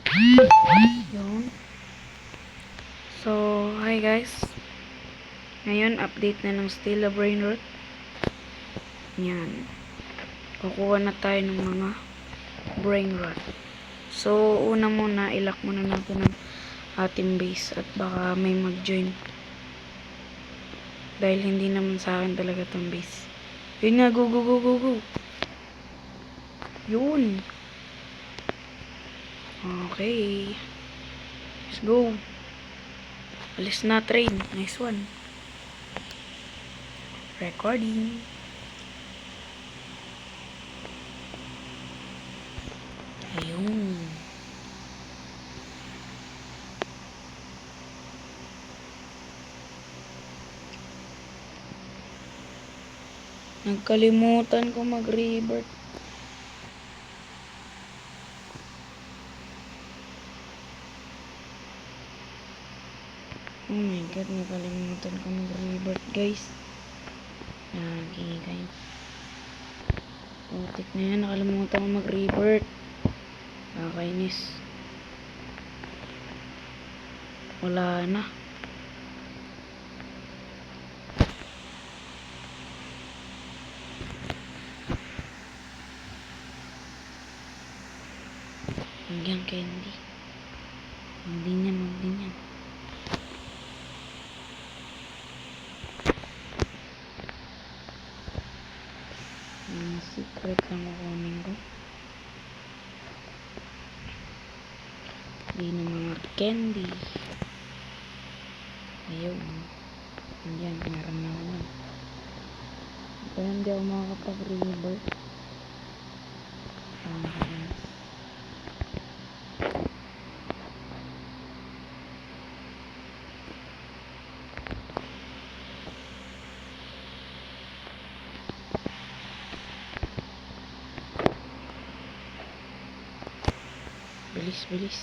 Yun. So, hi guys. Ngayon, update na ng Stella Brain Rot. Yan. Kukuha na tayo ng mga brain rot. So, una muna, ilock muna natin ang ating base at baka may mag-join. Dahil hindi naman sa akin talaga tong base. Yun nga, go, go, go, go, go. Yun. Okay. Let's go. Alis na train. Nice one. Recording. Ayun. Nagkalimutan ko mag-revert. Oh my god, nakalimutan ko mag-revert guys. Lagi guys. Putik na yan, nakalimutan ko mag-revert. Nakakainis. Wala na. Hanggang candy. Magdinyan, magdinyan. Secret lang kukunin ko. Hindi na mga candy. Ayun. Ayan, meron na ako. Pero hindi ako makakapag-revert. Bilis, bilis.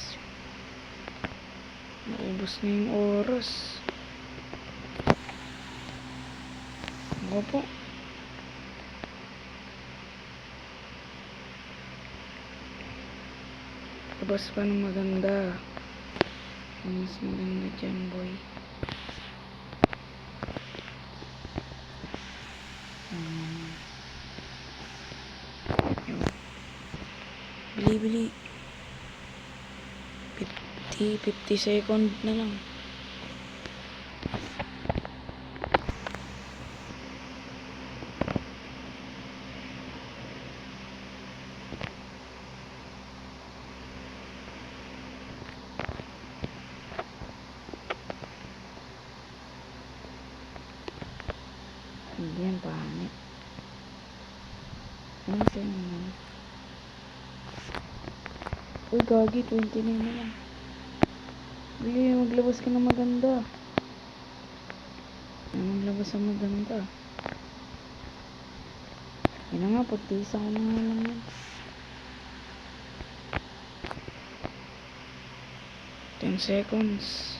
Naubos na yung oras. Ako po. Labas pa ng maganda. Mas maganda dyan, boy. Bili, bili. 50 second na lang. Hindi yan pangit. Ano sa'yo naman? Uy, gagi, 29 na lang. Bili, maglabas ka na maganda. Maglabas ang maganda. Yun na nga, pagtisa ko na nga lang yan. 10 seconds.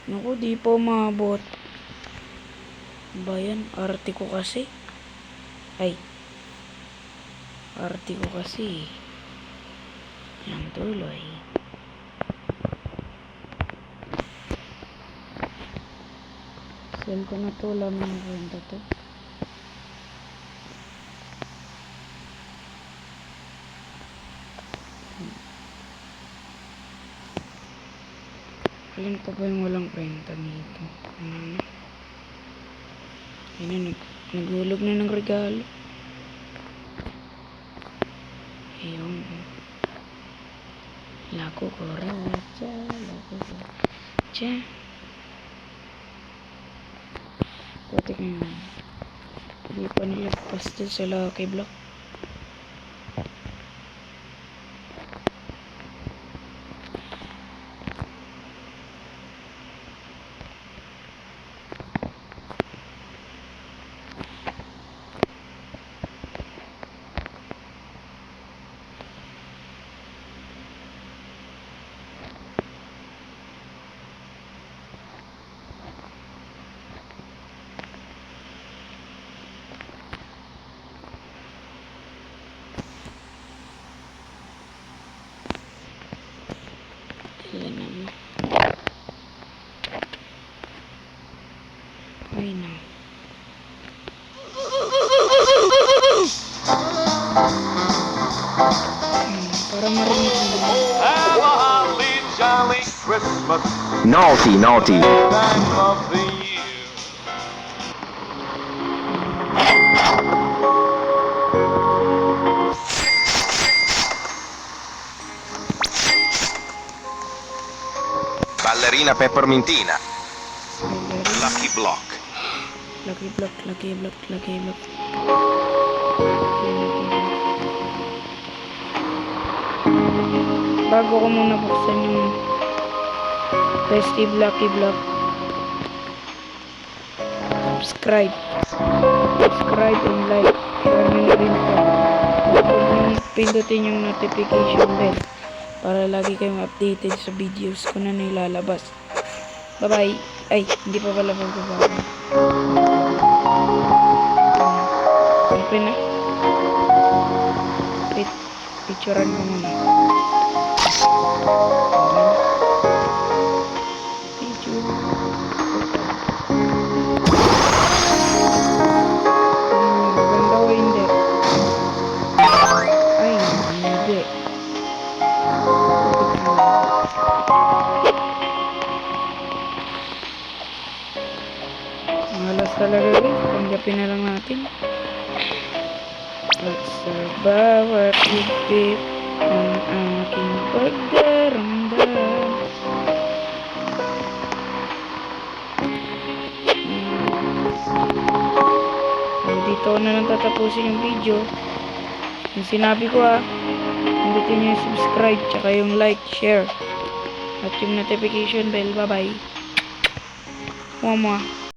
Naku, di po maabot. Ba yan? Arte ko kasi. Ay. Arte ko kasi. Yan tuloy. Send ko na to. Laman ng kwenta to. Alin pa ba yung walang kwenta nito? Ayun na, naghulog na ng regalo. Ayun. Lako ko raja, lako ko raja. Putik na yun. Hindi pa nilagpas dyan sa Lucky Block. Ay na. Para marinig mo. Have a holly jolly Christmas Naughty, naughty. time of the year. Ballerina peppermintina. Lucky block. Lucky block, lucky block, lucky block. Bago ko muna buksan yung festive lucky block. Subscribe and like. Share nyo na rin po. Huwag nyo pindutin yung notification bell para lagi kayong updated sa videos ko na nilalabas. Bye bye. Ay, hindi pa pala magbaba. Open na. Wait, picturean ko muna. Picture. Maganda o hindi? Ay, hindi. Malas talaga guys. Tanggapin na lang natin. At sa bawat higpit ng aking pagdaramdam. So, dito na lang tatapusin yung video. Yung sinabi ko pindutin nyo yung subscribe, tsaka yung like, share, at yung notification bell. Bye bye. Mwah mwah.